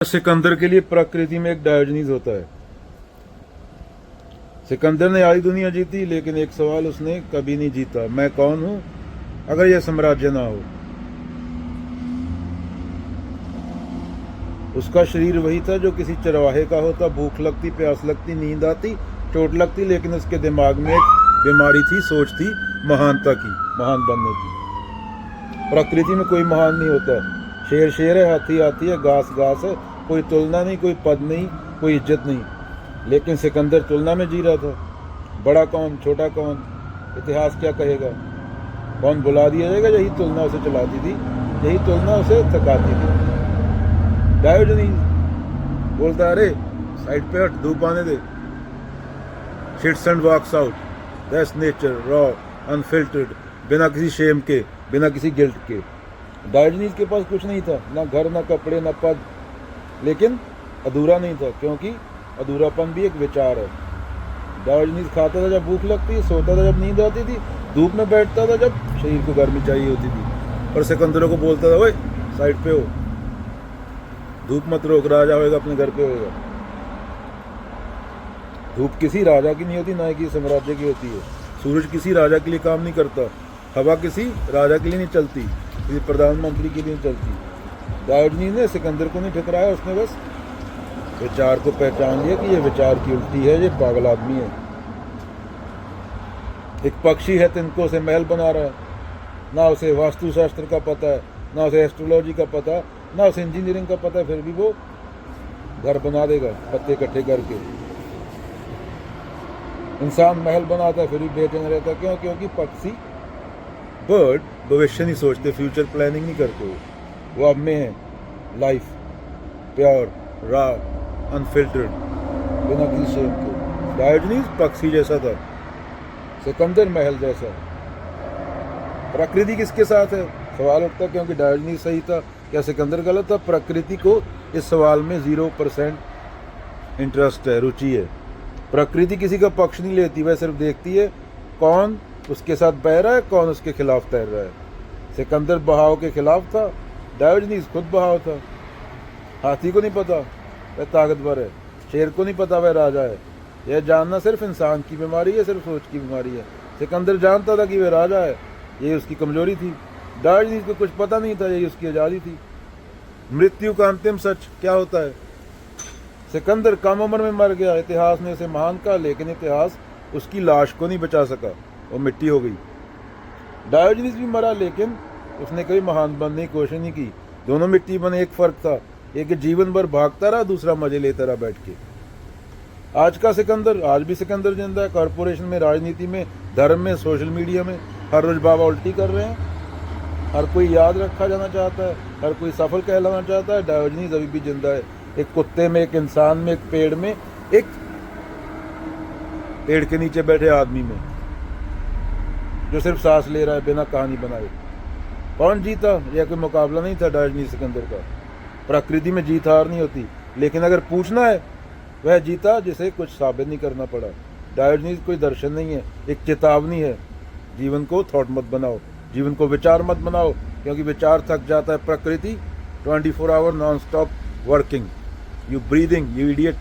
सिकंदर के लिए प्रकृति में एक डायोजनीज होता है। सिकंदर ने आधी दुनिया जीती, लेकिन एक सवाल उसने कभी नहीं जीता, मैं कौन हूं अगर यह साम्राज्य ना हो। उसका शरीर वही था जो किसी चरवाहे का होता। भूख लगती, प्यास लगती, नींद आती, चोट लगती, लेकिन उसके दिमाग में एक बीमारी थी, सोच थी महानता की, महान बनने की। प्रकृति में कोई महान नहीं होता। शेर शेर है, हाथी हाथी है, घास घास है, कोई तुलना नहीं, कोई पद नहीं, कोई इज्जत नहीं। लेकिन सिकंदर तुलना में जी रहा था। बड़ा कौन, छोटा कौन, इतिहास क्या कहेगा, कौन बुला दिया जाएगा। यही तुलना उसे चलाती थी, यही तुलना उसे थकाती थी। डायोजनीज बोलता, अरे साइड पे हट, धूप आने दे। Shits and walks out. That's nature, raw, unfiltered, बिना किसी शेम के, बिना किसी गिल्ट के। डायोजनीज के पास कुछ नहीं था, ना घर, ना कपड़े, ना पद, लेकिन अधूरा नहीं था, क्योंकि अधूरापन भी एक विचार है। डायोजनीज खाता था जब भूख लगती, सोता था जब नींद आती थी, धूप में बैठता था जब शरीर को गर्मी चाहिए होती थी, और सिकंदरों को बोलता था, ओए साइड पे हो, धूप मत रोक, राजा होएगा अपने घर पे होएगा। धूप किसी राजा की नहीं होती, ना कि साम्राज्य की होती है। सूरज किसी राजा के लिए काम नहीं करता, हवा किसी राजा के लिए नहीं चलती, किसी प्रधानमंत्री के लिए नहीं चलती। डायोजनीज ने सिकंदर को नहीं ठुकराया, उसने बस विचार को पहचान लिया कि ये विचार की उल्टी है, ये पागल आदमी है। एक पक्षी है, तिनको से महल बना रहा है, ना उसे वास्तुशास्त्र का पता है, ना उसे एस्ट्रोलॉजी का पता, ना उसे इंजीनियरिंग का पता है, फिर भी वो घर बना देगा पत्ते इकट्ठे करके। इंसान महल बनाता है फिर भी बेचैन रहता है, क्यों? क्योंकि पक्षी, बर्ड, भविष्य नहीं सोचते, फ्यूचर प्लानिंग नहीं करते। वो अब में है, लाइफ प्योर, रॉ, अनफिल्टर्ड, बिना किसी शेम के। डायोजनीज पक्षी जैसा था, सिकंदर महल जैसा। प्रकृति किसके साथ है, सवाल उठता, क्योंकि डायोजनीज सही था, क्या सिकंदर गलत था? प्रकृति को इस सवाल में 0% इंटरेस्ट है, रुचि है। प्रकृति किसी का पक्ष नहीं लेती, वह सिर्फ देखती है कौन उसके साथ बह रहा है, कौन उसके खिलाफ तैर रहा है। सिकंदर बहाव के खिलाफ था, डायोजनीज खुद बहाव था। हाथी को नहीं पता वह ताकतवर है, शेर को नहीं पता वह राजा है। यह जानना सिर्फ इंसान की बीमारी है, सिर्फ सोच की बीमारी है। सिकंदर जानता था कि वह राजा है, ये उसकी कमजोरी थी। डायोजनीज को कुछ पता नहीं था, यही उसकी आज़ादी थी। मृत्यु का अंतिम सच क्या होता है? सिकंदर कम उम्र में मर गया, इतिहास ने उसे महान कहा, लेकिन इतिहास उसकी लाश को नहीं बचा सका, वो मिट्टी हो गई। डायोजनीज भी मरा, लेकिन उसने कभी महान बनने की कोशिश नहीं की। दोनों मिट्टी बने, एक फर्क था, एक जीवन भर भागता रहा, दूसरा मजे लेता रहा बैठ के। आज का सिकंदर, आज भी सिकंदर जिंदा है। कॉरपोरेशन में, राजनीति में, धर्म में, सोशल मीडिया में हर रोज बाबा उल्टी कर रहे हैं। हर कोई याद रखा जाना चाहता है, हर कोई सफल कहलाना चाहता है। डायोजनीज अभी भी जिंदा है, एक कुत्ते में, एक इंसान में, एक पेड़ में, एक पेड़ के नीचे बैठे आदमी में, जो सिर्फ सांस ले रहा है बिना कहानी बनाए। कौन जीता? यह कोई मुकाबला नहीं था डायोजनीज सिकंदर का। प्रकृति में जीत हार नहीं होती, लेकिन अगर पूछना है, वह जीता जिसे कुछ साबित नहीं करना पड़ा। डायोजनीज कोई दर्शन नहीं है, एक चेतावनी है। जीवन को थॉट मत बनाओ, जीवन को विचार मत बनाओ, क्योंकि विचार थक जाता है। प्रकृति 24 hour non stop working. You breathing, you idiot.